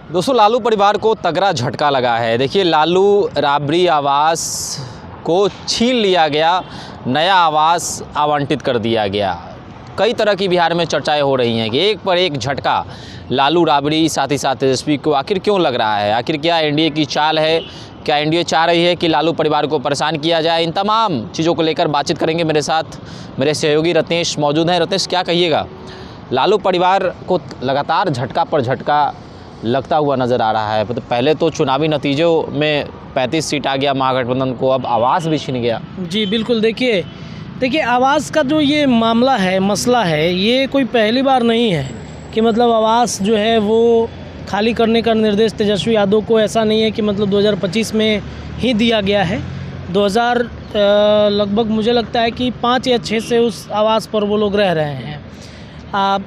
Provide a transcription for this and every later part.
दोस्तों, लालू परिवार को तगड़ा झटका लगा है। देखिए, लालू राबड़ी आवास को छीन लिया गया, नया आवास आवंटित कर दिया गया। कई तरह की बिहार में चर्चाएं हो रही हैं कि एक पर एक झटका लालू राबड़ी साथ ही साथ तेजस्वी को आखिर क्यों लग रहा है। आखिर क्या एनडीए की चाल है? क्या एनडीए चाह रही है कि लालू परिवार को परेशान किया जाए? इन तमाम चीज़ों को लेकर बातचीत करेंगे। मेरे साथ मेरे सहयोगी रत्नेश मौजूद हैं। रत्नेश, क्या कहिएगा? लालू परिवार को लगातार झटका पर झटका लगता हुआ नज़र आ रहा है। तो पहले तो चुनावी नतीजों में 35 सीट आ गया महागठबंधन को, अब आवास भी छिन गया। जी बिल्कुल। देखिए आवास का जो ये मामला है, मसला है, ये कोई पहली बार नहीं है कि मतलब आवास जो है वो खाली करने का निर्देश तेजस्वी यादव को ऐसा नहीं है कि मतलब 2025 में ही दिया गया है। 2000 लगभग मुझे लगता है कि 5 या 6 से उस आवास पर वो लोग रह रहे हैं।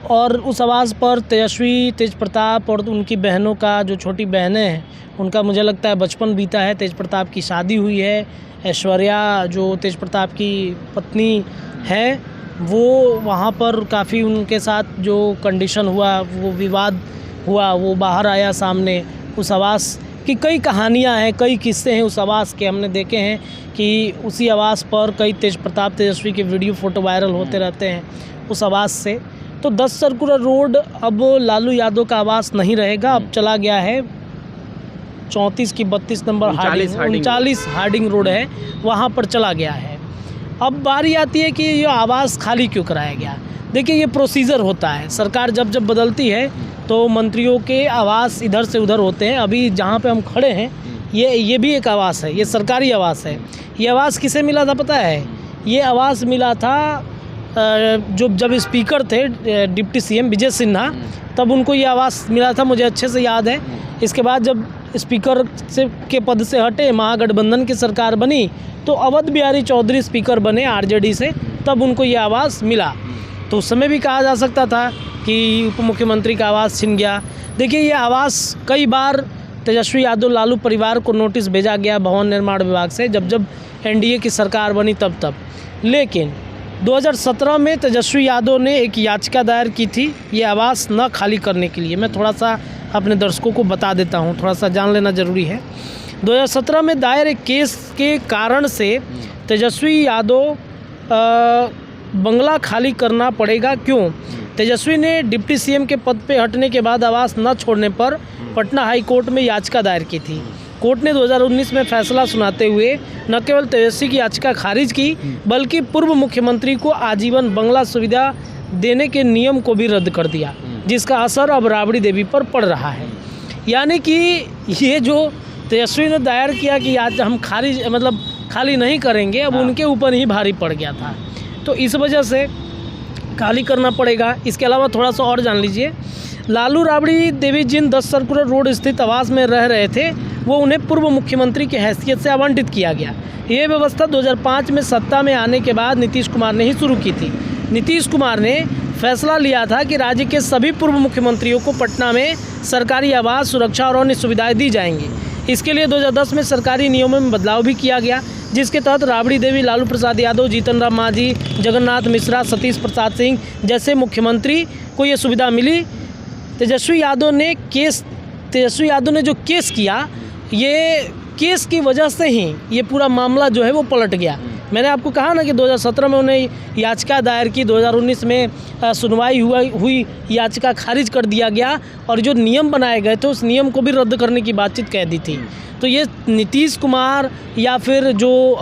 और उस आवास पर तेजस्वी, तेज प्रताप और उनकी बहनों का, जो छोटी बहनें हैं, उनका मुझे लगता है बचपन बीता है। तेज प्रताप की शादी हुई है। ऐश्वर्या जो तेज प्रताप की पत्नी है, वो वहाँ पर काफ़ी उनके साथ जो कंडीशन हुआ, वो विवाद हुआ, वो बाहर आया सामने। उस आवास की कई कहानियाँ हैं, कई किस्से हैं उस आवास के। हमने देखे हैं कि उसी आवास पर कई तेज प्रताप, तेजस्वी के वीडियो फ़ोटो वायरल होते रहते हैं उस आवास से। तो 10 सर्कुलर रोड अब लालू यादव का आवास नहीं रहेगा, अब चला गया है 34 की 32 नंबर 39 हार्डिंग रोड है, वहाँ पर चला गया है। अब बारी आती है कि ये आवास खाली क्यों कराया गया। देखिए, ये प्रोसीजर होता है। सरकार जब जब बदलती है तो मंत्रियों के आवास इधर से उधर होते हैं। अभी जहाँ पे हम खड़े हैं, ये भी एक आवास है, ये सरकारी आवास है। ये आवास किसे मिला था पता है? ये आवास मिला था जब स्पीकर थे डिप्टी सीएम विजय सिन्हा, तब उनको ये आवास मिला था, मुझे अच्छे से याद है। इसके बाद जब स्पीकर के पद से हटे, महागठबंधन की सरकार बनी, तो अवध बिहारी चौधरी स्पीकर बने आरजेडी से, तब उनको ये आवास मिला। तो उस समय भी कहा जा सकता था कि उप मुख्यमंत्री का आवास छिन गया। देखिए, ये आवास कई बार तेजस्वी यादव लालू परिवार को नोटिस भेजा गया भवन निर्माण विभाग से, जब एनडीए की सरकार बनी तब। लेकिन 2017 में तेजस्वी यादव ने एक याचिका दायर की थी ये आवास न खाली करने के लिए। मैं थोड़ा सा अपने दर्शकों को बता देता हूँ, थोड़ा सा जान लेना ज़रूरी है। 2017 में दायर एक केस के कारण से तेजस्वी यादव बंगला खाली करना पड़ेगा। क्यों? तेजस्वी ने डिप्टी सीएम के पद पे हटने के बाद आवास न छोड़ने पर पटना हाई कोर्ट में याचिका दायर की थी। कोर्ट ने 2019 में फैसला सुनाते हुए न केवल तेजस्वी की याचिका खारिज की, बल्कि पूर्व मुख्यमंत्री को आजीवन बंगला सुविधा देने के नियम को भी रद्द कर दिया, जिसका असर अब राबड़ी देवी पर पड़ रहा है। यानी कि ये जो तेजस्वी ने दायर किया कि आज हम खाली नहीं करेंगे, अब उनके ऊपर ही भारी पड़ गया था, तो इस वजह से खाली करना पड़ेगा। इसके अलावा थोड़ा सा और जान लीजिए, लालू राबड़ी देवी जिन 10 सर्कुलर रोड स्थित आवास में रह रहे थे, वो उन्हें पूर्व मुख्यमंत्री की हैसियत से आवंटित किया गया। ये व्यवस्था 2005 में सत्ता में आने के बाद नीतीश कुमार ने ही शुरू की थी। नीतीश कुमार ने फैसला लिया था कि राज्य के सभी पूर्व मुख्यमंत्रियों को पटना में सरकारी आवास, सुरक्षा और अन्य सुविधाएं दी जाएंगी। इसके लिए 2010 में सरकारी नियमों में बदलाव भी किया गया, जिसके तहत राबड़ी देवी, लालू प्रसाद यादव, जीतन राम मांझी, जगन्नाथ मिश्रा, सतीश प्रसाद सिंह जैसे मुख्यमंत्री को ये सुविधा मिली। तेजस्वी यादव ने जो केस किया, ये केस की वजह से ही ये पूरा मामला जो है वो पलट गया। मैंने आपको कहा ना कि 2017 में उन्हें याचिका दायर की, 2019 में सुनवाई हुई, याचिका खारिज कर दिया गया और जो नियम बनाए गए थे उस नियम को भी रद्द करने की बातचीत कह दी थी। तो ये नीतीश कुमार या फिर जो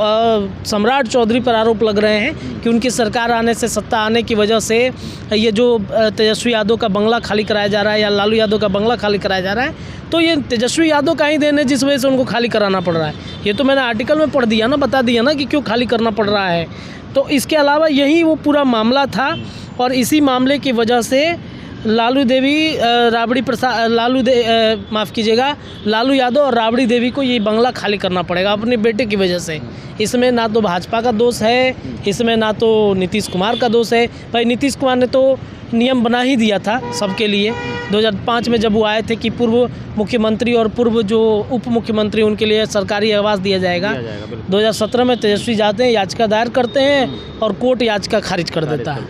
सम्राट चौधरी पर आरोप लग रहे हैं कि उनकी सरकार आने से, सत्ता आने की वजह से ये जो तेजस्वी यादव का बंगला खाली कराया जा रहा है या लालू यादव का बंगला खाली कराया जा रहा है, तो ये तेजस्वी यादव का ही देन है जिस वजह से उनको खाली कराना पड़ रहा है। ये तो मैंने आर्टिकल में पढ़ दिया ना, बता दिया ना कि क्यों खाली करना पड़ रहा है। तो इसके अलावा यही वो पूरा मामला था और इसी मामले की वजह से लालू यादव और राबड़ी देवी को ये बंगला खाली करना पड़ेगा अपने बेटे की वजह से। इसमें ना तो भाजपा का दोष है, इसमें ना तो नीतीश कुमार का दोष है। भाई नीतीश कुमार ने तो नियम बना ही दिया था सबके लिए 2005 में, जब वो आए थे कि पूर्व मुख्यमंत्री और पूर्व जो उप मुख्यमंत्री उनके लिए सरकारी आवास दिया जाएगा। 2017 में तेजस्वी जाते हैं, याचिका दायर करते हैं और कोर्ट याचिका खारिज कर देता है।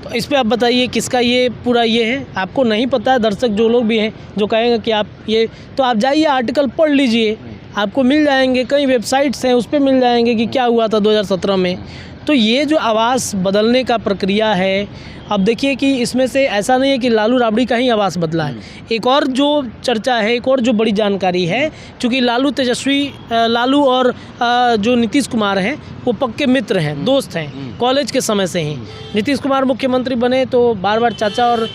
तो इस पे आप बताइए किसका ये पूरा ये है, आपको नहीं पता है। दर्शक जो लोग भी हैं जो कहेंगे कि आप ये, तो आप जाइए आर्टिकल पढ़ लीजिए, आपको मिल जाएंगे, कई वेबसाइट्स हैं उस पर मिल जाएंगे कि क्या हुआ था 2017 में। तो ये जो आवास बदलने का प्रक्रिया है, अब देखिए कि इसमें से ऐसा नहीं है कि लालू राबड़ी का ही आवास बदला है। एक और जो चर्चा है, एक और जो बड़ी जानकारी है, चूँकि लालू और जो नीतीश कुमार हैं वो पक्के मित्र हैं, दोस्त हैं कॉलेज के समय से ही। नीतीश कुमार मुख्यमंत्री बने तो बार बार चाचा और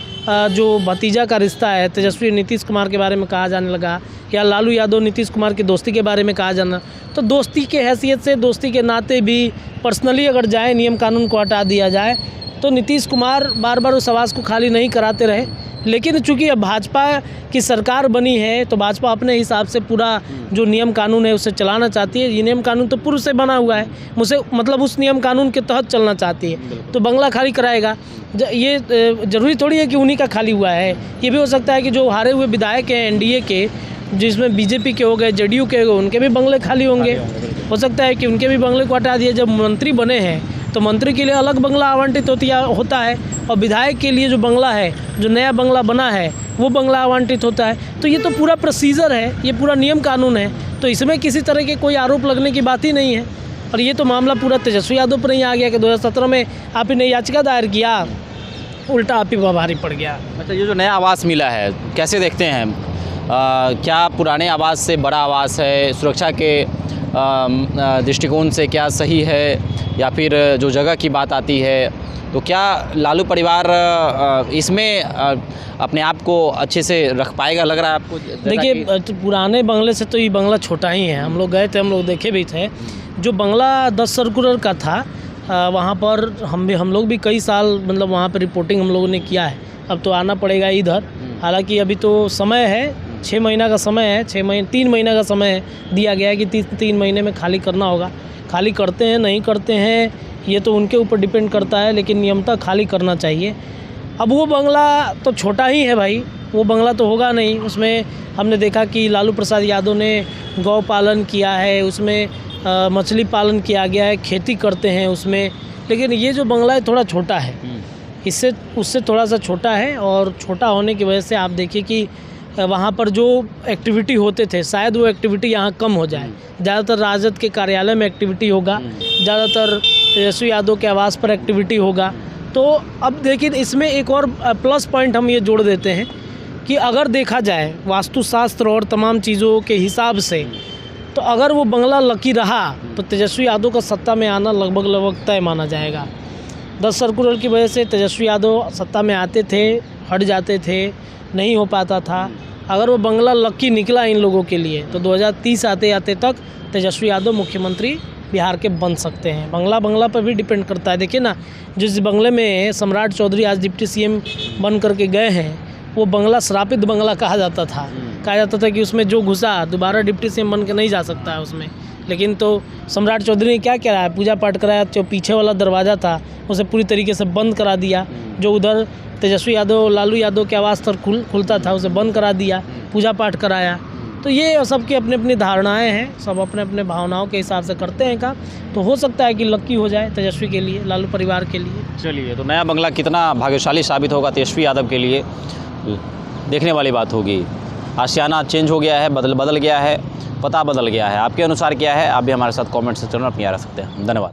जो भतीजा का रिश्ता है तेजस्वी नीतीश कुमार के बारे में कहा जाने लगा, या लालू यादव नीतीश कुमार की दोस्ती के बारे में कहा जाना। तो दोस्ती के हैसियत से, दोस्ती के नाते भी पर्सनली अगर जाए, नियम कानून को हटा दिया जाए, तो नीतीश कुमार बार बार उस आवास को खाली नहीं कराते रहे। लेकिन चूंकि अब भाजपा की सरकार बनी है तो भाजपा अपने हिसाब से पूरा जो नियम कानून है उसे चलाना चाहती है। ये नियम कानून तो पूर्व से बना हुआ है, मुझे मतलब उस नियम कानून के तहत चलना चाहती है। तो बंगला खाली कराएगा, ये ज़रूरी थोड़ी है कि उन्हीं का खाली हुआ है। ये भी हो सकता है कि जो हारे हुए विधायक हैं एनडीए के, जिसमें बीजेपी के हो गए, जेडीयू के हो गए, उनके भी बंगले खाली होंगे। हो सकता है कि उनके भी बंगले को हटा दिया। जब मंत्री बने हैं तो मंत्री के लिए अलग बंगला आवंटित होता है, और विधायक के लिए जो बंगला है, जो नया बंगला बना है, वो बंगला आवंटित होता है। तो ये तो पूरा प्रोसीजर है, ये पूरा नियम कानून है, तो इसमें किसी तरह के कोई आरोप लगने की बात ही नहीं है। और ये तो मामला पूरा तेजस्वी यादव पर ही आ गया कि 2017 में आप ही ने याचिका दायर किया, उल्टा आप ही भारी पड़ गया। अच्छा, ये जो नया आवास मिला है कैसे देखते हैं? क्या पुराने आवास से बड़ा आवास है? सुरक्षा के दृष्टिकोण से क्या सही है, या फिर जो जगह की बात आती है, तो क्या लालू परिवार इसमें अपने आप को अच्छे से रख पाएगा, लग रहा है आपको? देखिए, पुराने बंगले से तो ये बंगला छोटा ही है। हम लोग गए थे, हम लोग देखे भी थे। जो बंगला 10 सर्कुलर का था, वहाँ पर हम लोग भी कई साल मतलब वहाँ पर रिपोर्टिंग हम लोगों ने किया है। अब तो आना पड़ेगा इधर, हालांकि अभी तो समय है, 6 महीना का समय है, 3 महीना का समय दिया गया है कि 3 महीने में खाली करना होगा। खाली करते हैं नहीं करते हैं ये तो उनके ऊपर डिपेंड करता है, लेकिन नियमतः खाली करना चाहिए। अब वो बंगला तो छोटा ही है भाई, वो बंगला तो होगा नहीं। उसमें हमने देखा कि लालू प्रसाद यादव ने गौ पालन किया है, उसमें मछली पालन किया गया है, खेती करते हैं उसमें। लेकिन ये जो बंगला है थोड़ा छोटा है, इससे उससे थोड़ा सा छोटा है, और छोटा होने की वजह से आप देखिए कि वहाँ पर जो एक्टिविटी होते थे शायद वो एक्टिविटी यहाँ कम हो जाए। ज़्यादातर राजद के कार्यालय में एक्टिविटी होगा, ज़्यादातर तेजस्वी यादव के आवास पर एक्टिविटी होगा। तो अब देखिए, इसमें एक और प्लस पॉइंट हम ये जोड़ देते हैं कि अगर देखा जाए वास्तुशास्त्र और तमाम चीज़ों के हिसाब से, तो अगर वो बंगला लकी रहा तो तेजस्वी यादव का सत्ता में आना लगभग तय माना जाएगा। 10 सर्कुलर की वजह से तेजस्वी यादव सत्ता में आते थे, हट जाते थे, नहीं हो पाता था। अगर वो बंगला लकी निकला इन लोगों के लिए तो 2030 आते आते तक तेजस्वी यादव मुख्यमंत्री बिहार के बन सकते हैं। बंगला पर भी डिपेंड करता है। देखिए ना, जिस बंगले में सम्राट चौधरी आज डिप्टी सीएम बन करके गए हैं, वो बंगला श्रापित बंगला कहा जाता था कि उसमें जो घुसा दोबारा डिप्टी सीएम बन के नहीं जा सकता है उसमें। लेकिन तो सम्राट चौधरी ने क्या कराया, पूजा पाठ कराया, जो पीछे वाला दरवाज़ा था उसे पूरी तरीके से बंद करा दिया। जो उधर तेजस्वी यादव लालू यादव के आवास पर खुलता था उसे बंद करा दिया, पूजा पाठ कराया। तो ये सबकी अपनी अपनी धारणाएं हैं, सब अपने अपने भावनाओं के हिसाब से करते हैं काम। तो हो सकता है कि लक्की हो जाए तेजस्वी के लिए, लालू परिवार के लिए। चलिए, तो नया बंगला कितना भाग्यशाली साबित होगा तेजस्वी यादव के लिए, देखने वाली बात होगी। आशियाना चेंज हो गया है, बदल गया है, पता बदल गया है। आपके अनुसार क्या है? आप भी हमारे साथ कमेंट सेक्शन में अपनी आ सकते हैं। धन्यवाद।